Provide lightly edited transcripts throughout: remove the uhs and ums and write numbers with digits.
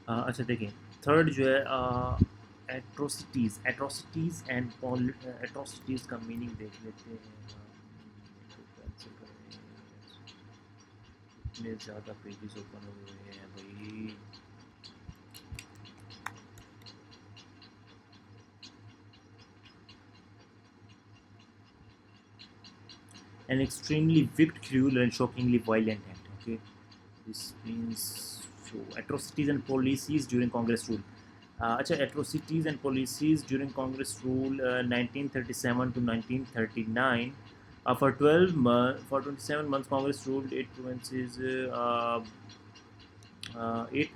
اچھا دیکھیں، تھرڈ جو ہے ایٹروسٹیز اینڈ ایٹروسٹیز کا میننگ دیکھ لیتے ہیں. کینسل کریں، اتنے زیادہ پیجز اوپن ہوئے ہیں بھائی. An extremely wicked, cruel, and shockingly violent act. Okay, this means so atrocities and policies during Congress rule. Acha, atrocities and policies during Congress rule 1937 to 1939. For 12 months, for 27 months, Congress ruled eight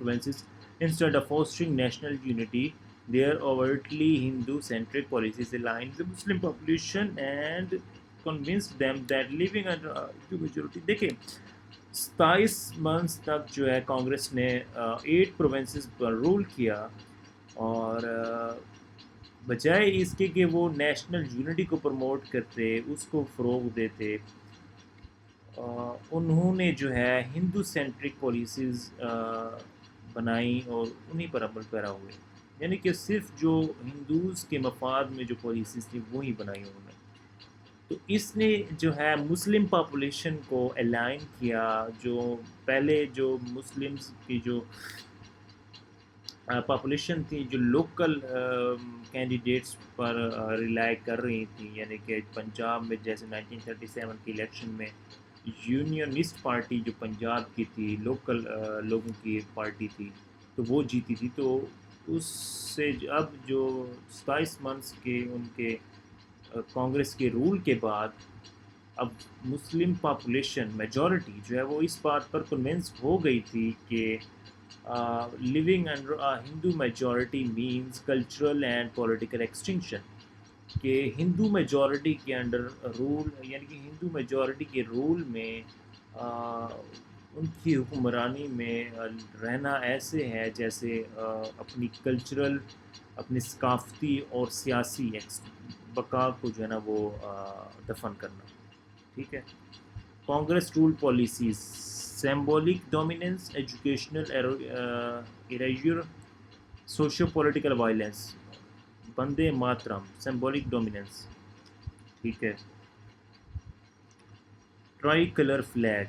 provinces. Instead of fostering national unity, their overtly Hindu-centric policies aligned the Muslim population and convinced them that living under Hindu majority. دیکھیں 27 months تک جو ہے کانگریس نے 8 provinces پر role کیا، اور بجائے اس کے کہ وہ نیشنل یونٹی کو پروموٹ کرتے، اس کو فروغ دیتے، انہوں نے جو ہے ہندو سینٹرک پالیسیز بنائیں اور انہی پر عمل پیرا ہوئے. یعنی کہ صرف جو ہندوز کے مفاد میں جو پالیسیز تھیں وہی بنائی انہوں نے. تو اس نے جو ہے مسلم پاپولیشن کو الائن کیا. جو پہلے جو مسلمز کی جو پاپولیشن تھی، جو لوکل کینڈیڈیٹس پر ریلائی کر رہی تھیں، یعنی کہ پنجاب میں جیسے 1937 کی الیکشن میں یونینسٹ پارٹی جو پنجاب کی تھی، لوکل لوگوں کی ایک پارٹی تھی، تو وہ جیتی تھی. تو اس سے اب جو 27 منتھس کے ان کے کانگریس کے رول کے بعد اب مسلم پاپولیشن میجورٹی جو ہے وہ اس بات پر کنونس ہو گئی تھی کہ living under a Hindu majority means cultural and political extinction. کہ ہندو میجورٹی کے انڈر رول، یعنی کہ ہندو میجورٹی کے رول میں ان کی حکمرانی میں رہنا ایسے ہے جیسے اپنی کلچرل، اپنی ثقافتی اور سیاسی بقا کو جو ہے نا وہ دفن کرنا. ٹھیک ہے. Congress rule policies: symbolic dominance, educational erasure, socio-political violence. بندے ماترم، symbolic dominance. ٹھیک ہے. ٹرائی کلر فلیگ،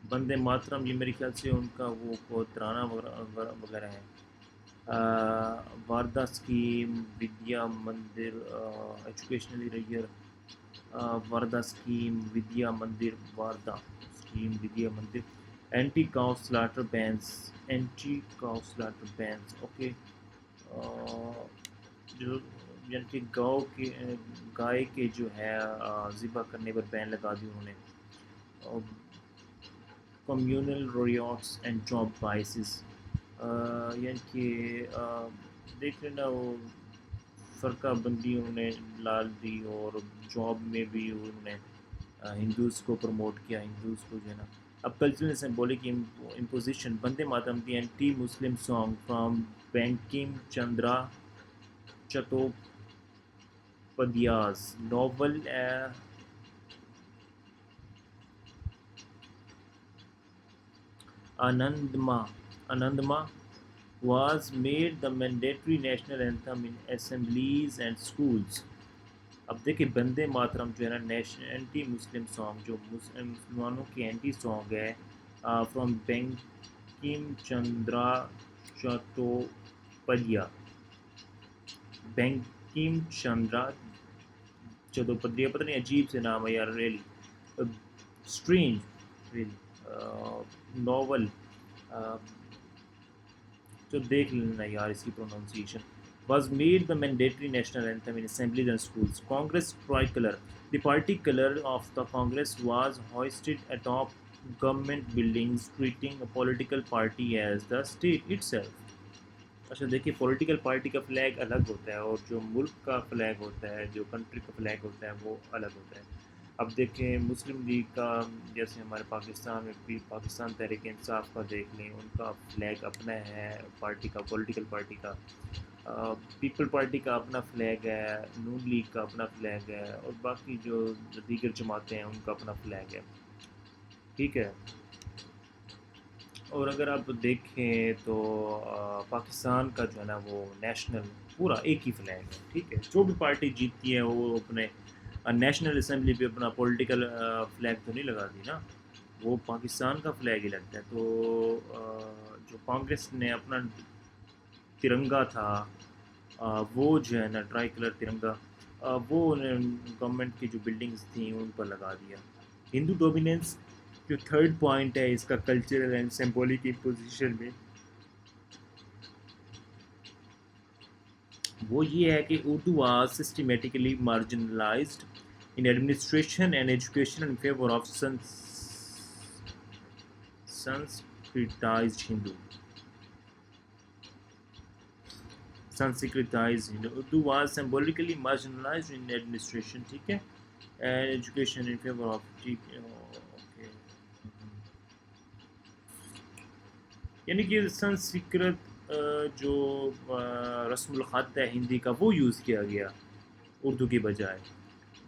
بندے ماترم یہ میرے خیال سے ان کا وہ ترانہ وغیرہ ہے. واردھا اسکیم، ودیا مندر، ایجوکیشنل ایریر، واردھا اسکیم، ودیا مندر، واردھا اسکیم، ودیا مندر. اینٹی کاؤ سلاٹر بینس، اینٹی کاؤ سلاٹر بینس. اوکے. جو یعنی کہ گائے کے جو ہے ذبح کرنے پر بین لگا دی انہوں نے. کمیونل ریاٹس اینڈ جاب بائسز، یعنی کہ دیکھ لینا وہ فرقہ بندی انہوں نے لال دی، اور جاب میں بھی انہوں نے ہندوز کو پروموٹ کیا، ہندوز کو جو ہے نا. اب cultural symbolic imposition: Bande Mataram the anti Muslim song from Bankim Chandra Chattopadhyay's novel Anandamath was made the mandatory national anthem in assemblies and schools. اب دیکھیں بندے ماترم جو ہے نا اینٹی مسلم سانگ، جو مسلمانوں کی اینٹی سانگ ہے، فرام بینکم چندرا چٹوپدھیا. بینکم چندرا چٹوپدھیا، پتہ نہیں عجیب سے نام ہے یار، ریلی اسٹرینج ریلی ناول. تو دیکھ لینا یار اس کی pronunciation. was made the mandatory national anthem in assemblies and schools. Congress tricolor: the party color of the Congress was hoisted atop government buildings, treating a political party as the state itself. اچھا دیکھیے، political party کا flag الگ ہوتا ہے، اور جو ملک کا flag ہوتا ہے، جو کنٹری کا فلیگ ہوتا ہے وہ الگ ہوتا ہے. اب دیکھیں مسلم لیگ کا، جیسے ہمارے پاکستان میں بھی پاکستان تحریک انصاف کا دیکھ لیں، ان کا فلیگ اپنا ہے پارٹی کا، پولیٹیکل پارٹی کا. پیپل پارٹی کا اپنا فلیگ ہے، نون لیگ کا اپنا فلیگ ہے، اور باقی جو دیگر جماعتیں ہیں ان کا اپنا فلیگ ہے. ٹھیک ہے. اور اگر آپ دیکھیں تو پاکستان کا جو ہے نا وہ نیشنل پورا ایک ہی فلیگ ہے. ٹھیک ہے, جو بھی پارٹی جیتتی ہے وہ اپنے نیشنل اسمبلی پہ اپنا پولیٹیکل فلیگ تو نہیں لگاتی نا, وہ پاکستان کا فلیگ ہی لگتا ہے. تو جو کانگریس نے اپنا ترنگا تھا وہ جو ہے نا ٹرائی کلر ترنگا وہ گورنمنٹ کی جو بلڈنگز تھیں ان پر لگا دیا. ہندو ڈومیننس جو تھرڈ پوائنٹ ہے اس کا کلچرل اینڈ سمبولک پوزیشن میں, وہ یہ ہے کہ Urdu was systematically marginalised in administration and education in favour of Sanskritised Hindi. Sanskritised Hindi. Urdu was symbolically marginalised in administration. ٹھیک ہے, and education in favour of. ٹھیک ہے, اوکے. یعنی کہ سنسکرت جو رسم الخط ہے ہندی کا وہ یوز کیا گیا اردو کی بجائے.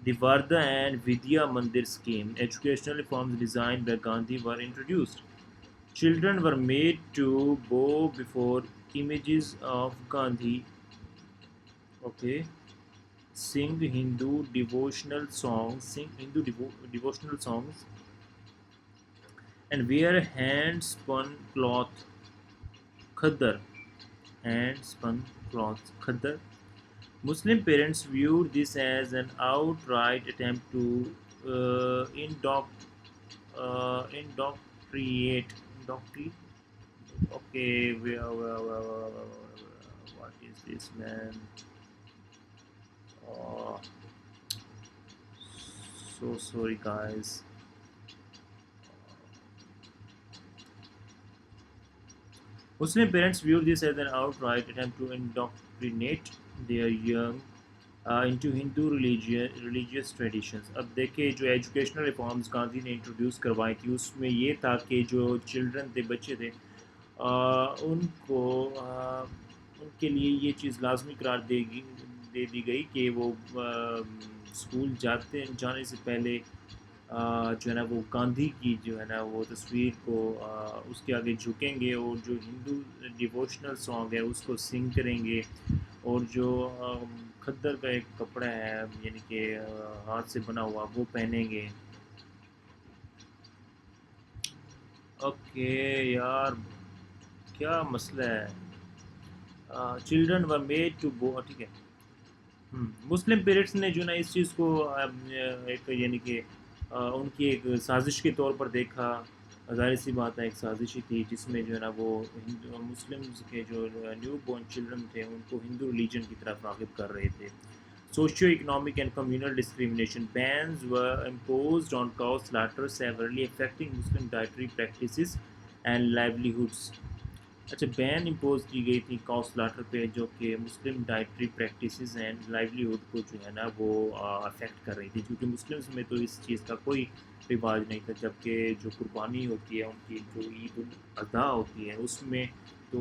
دی واردھا اینڈ ودیا مندر scheme educational reforms designed by Gandhi were introduced. Children were made to bow before images of Gandhi. Okay. Sing Hindu devotional songs, and wear hand-spun cloth khaddar. Hand-spun cloth khaddar. Muslim parents viewed this as an outright attempt to indoctrinate. Okay, what is this, man? Oh, so sorry, guys. Muslim parents viewed this as an outright attempt to indoctrinate their young into Hindu religious traditions. اب دیکھیں جو educational reforms Gandhi نے introduce کروائی تھی اس میں یہ تھا کہ جو چلڈرن تھے, بچے تھے, ان کو ان کے لیے یہ چیز لازمی قرار دے دی گئی کہ وہ اسکول جانے سے پہلے جو ہے نا وہ گاندھی کی جو ہے نا وہ تصویر کو اس کے آگے جھکیں گے, اور جو ہندو ڈیووشنل سانگ ہے اس کو سنگ کریں گے, اور جو کھدر کا ایک کپڑا ہے یعنی کہ ہاتھ سے بنا ہوا وہ پہنیں گے. اوکے یار کیا مسئلہ ہے. چلڈرن ور میڈ ٹو بو. ٹھیک ہے, مسلم پیرنٹس نے جو نا اس چیز کو ایک یعنی کہ ان کی ایک سازش کے طور پر دیکھا. ظاہر سی بات ہے ایک سازش ہی تھی جس میں جو ہے نا وہ مسلمز کے جو نیو بورن چلڈرن تھے ان کو ہندو ریلیجن کی طرف راغب کر رہے تھے. Socio economic and communal discrimination bans were imposed on cow slaughter severely affecting Muslim dietary practices and livelihoods. اچھا, بین امپوز کی گئی تھی کاؤ سلاٹر پہ جو کہ مسلم ڈائٹری پریکٹسز اینڈ لائیولیہڈ کو جو ہے نا وہ افیکٹ کر رہی تھی, کیونکہ مسلمز میں تو اس چیز کا کوئی رواج نہیں تھا. جبکہ جو قربانی ہوتی ہے ان کی جو عید الاضحیٰ ہوتی ہے اس میں تو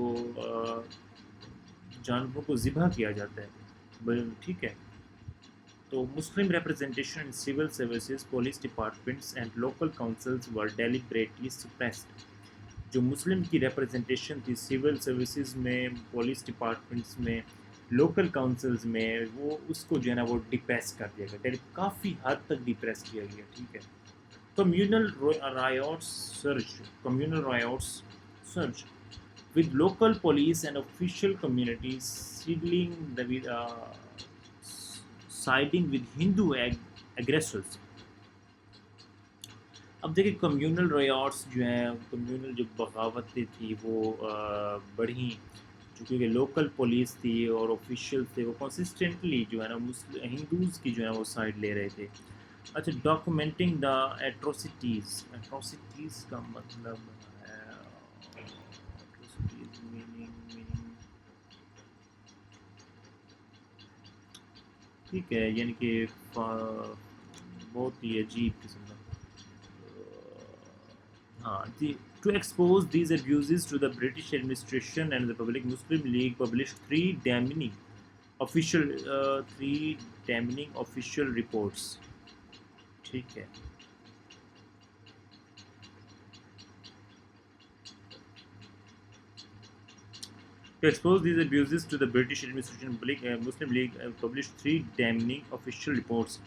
جانوروں کو ذبح کیا جاتا ہے. ٹھیک ہے, تو Muslim representation in civil services police departments and local councils were deliberately suppressed. جو مسلم کی ریپرزنٹیشن تھی سول سروسز میں, پولیس ڈپارٹمنٹس میں, لوکل کاؤنسلز میں, وہ اس کو جو ہے نا وہ ڈپریس کر دیا گیا, کافی حد تک ڈپریس کیا گیا. ٹھیک ہے, communal riots surged with local police and official communities siding with Hindu aggressors. اب دیکھیں کمیونل رائٹس جو ہیں, کمیونل جو بغاوتیں تھیں وہ بڑھیں, کیونکہ لوکل پولیس تھی اور آفیشیل تھے وہ کنسسٹنٹلی جو ہے نا ہندوز کی جو ہے وہ سائڈ لے رہے تھے. اچھا, ڈاکومنٹنگ دا ایٹروسٹیز. ایٹروسٹیز کا مطلب ہے ایٹروسٹیز میننگ. ٹھیک ہے, یعنی کہ بہت ہی عجیب قسم کا. ہاں جی, to expose these abuses to the British administration and the public, Muslim League published three damning official reports. ٹھیک ہے, To expose these abuses to the British administration, Muslim League published three damning official reports.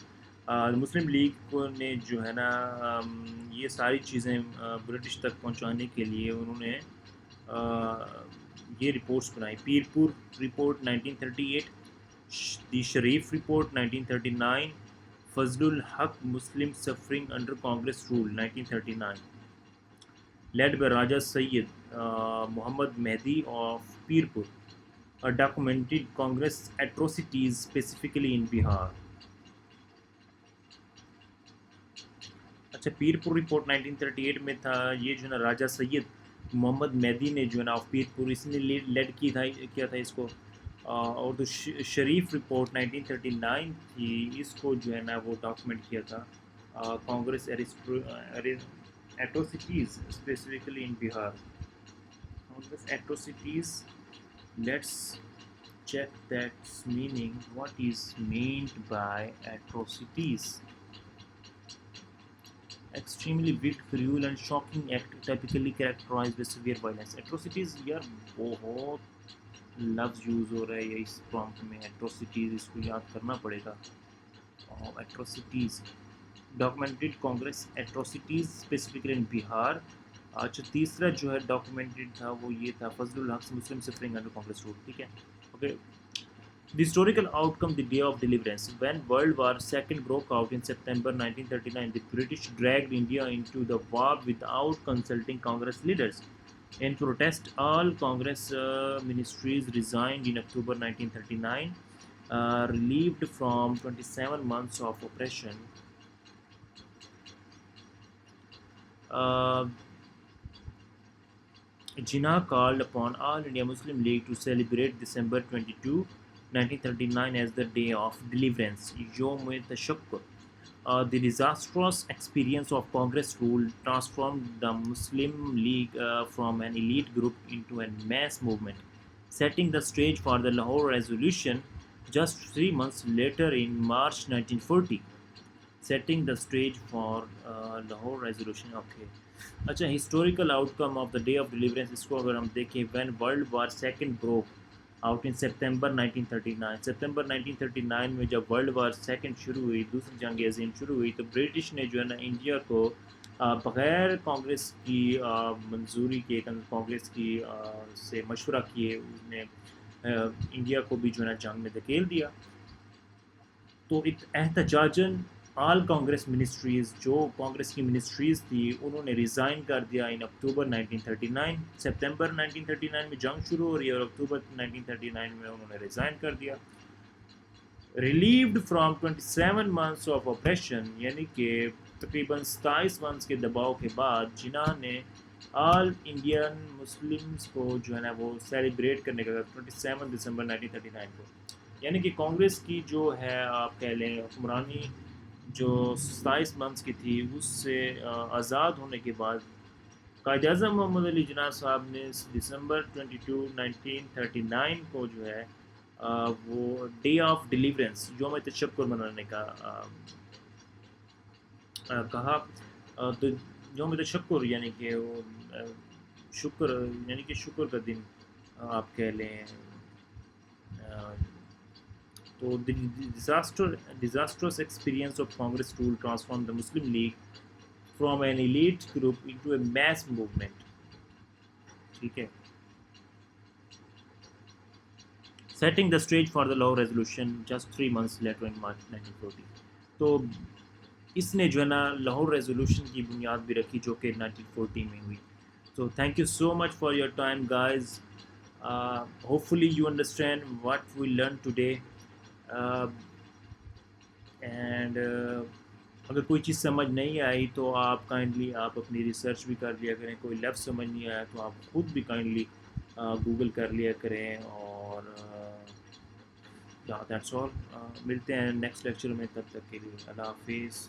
Muslim league کو نے جو ہے نا یہ ساری چیزیں برٹش تک پہنچانے کے لیے انہوں نے یہ رپورٹس بنائی. پیر پور report 1938, the Sharif report 1939, Fazlul Huq Muslim suffering under Congress rule 1939, led by Raja Sayyid Muhammad Mehdi of Pirpur, documented Congress atrocities specifically in Bihar. اچھا پیر پور رپورٹ 1938 میں تھا. یہ جو ہے نا راجہ سید محمد مہدی نے جو ہے نا آف پیر پور اس نے لیڈ کیا تھا اس کو. اور تو شریف رپورٹ 1939 تھی, اس کو جو ہے نا وہ ڈاکومنٹ کیا تھا Congress atrocities specifically in Bihar. Congress atrocities, let's check that's meaning. What is meant by atrocities? Extremely wicked, cruel and shocking act typically characterized by severe violence. Atrocities یار بہت لفظ یوز ہو رہا ہے اس پرامپٹ میں. atrocities اس کو یاد کرنا پڑے گا. atrocities documented Congress atrocities specifically in بہار. اچھا تیسرا جو ہے ڈاکومنٹڈ تھا وہ یہ تھا فضل Huq Muslim suffering under Congress role. ٹھیک ہے okay. The historical outcome, the day of deliverance. When World War II broke out in September 1939, the British dragged India into the war without consulting Congress leaders. In protest, all Congress ministries resigned in October 1939, relieved from 27 months of oppression. Jinnah called upon all India Muslim League to celebrate December 22, 1939 as the day of deliverance, Yom Tashakkur. The disastrous experience of Congress rule transformed the Muslim League from an elite group into a mass movement, setting the stage for the Lahore Resolution just 3 months later in March 1940. Setting the stage for Lahore Resolution. Okay. اچھا historical outcome of the day of deliverance, اس کو اگر ہم دیکھیں when World War second broke out in September 1939. September 1939 میں جب world War second شروع ہوئی, دوسری جنگ عظیم شروع ہوئی, تو برٹش نے جو ہے نا انڈیا کو بغیر کانگریس کی منظوری کے, کانگریس کی سے مشورہ کیے, اس نے انڈیا کو بھی جو ہے نا جنگ میں دھکیل دیا. تو احتجاجاً آل کانگریس منسٹریز, جو کانگریس کی منسٹریز تھی, انہوں نے ریزائن کر دیا ان اکتوبر 1939. سپتمبر 1939 میں جنگ شروع ہو رہی ہے اور اکتوبر 1939 میں انہوں نے ریزائن کر دیا. ریلیوڈ فرام 27 months آف آپریشن, یعنی کہ تقریباً 27 months کے دباؤ کے بعد جناح نے آل انڈین مسلمس کو جو ہے نا وہ سیلیبریٹ کرنے کا 27 دسمبر 1939 کو. یعنی کہ کانگریس کی جو ہے آپ کہہ لیں حکمرانی جو 27 months کی تھی, اس سے آزاد ہونے کے بعد قائد اعظم محمد علی جناح صاحب نے دسمبر 22, 1939 کو جو ہے وہ ڈے آف ڈیلیورنس, یوم تشکر منانے کا کہا. تو یوم تشکر یعنی کہ وہ شکر, یعنی کہ شکر کا دن آپ کہہ لیں. تو the disastrous experience of Congress rule transformed the Muslim League from an elite group into a mass movement. ٹھیک ہے. Setting the stage for the Lahore Resolution just 3 months later in March 1940. تو اس نے جو ہے نا لاہور ریزولوشن کی بنیاد بھی رکھی جو کہ 1940 میں ہوئی. So thank you so much for your time guys. Hopefully you understand what we learned today. And اگر کوئی چیز سمجھ نہیں آئی تو آپ کائنڈلی آپ اپنی ریسرچ بھی کر لیا کریں. کوئی لفظ سمجھ نہیں آیا تو آپ خود بھی کائنڈلی گوگل کر لیا کریں. اور دیٹس آل. ملتے ہیں نیکسٹ لیکچر میں, تب تک کے لیے اللہ حافظ.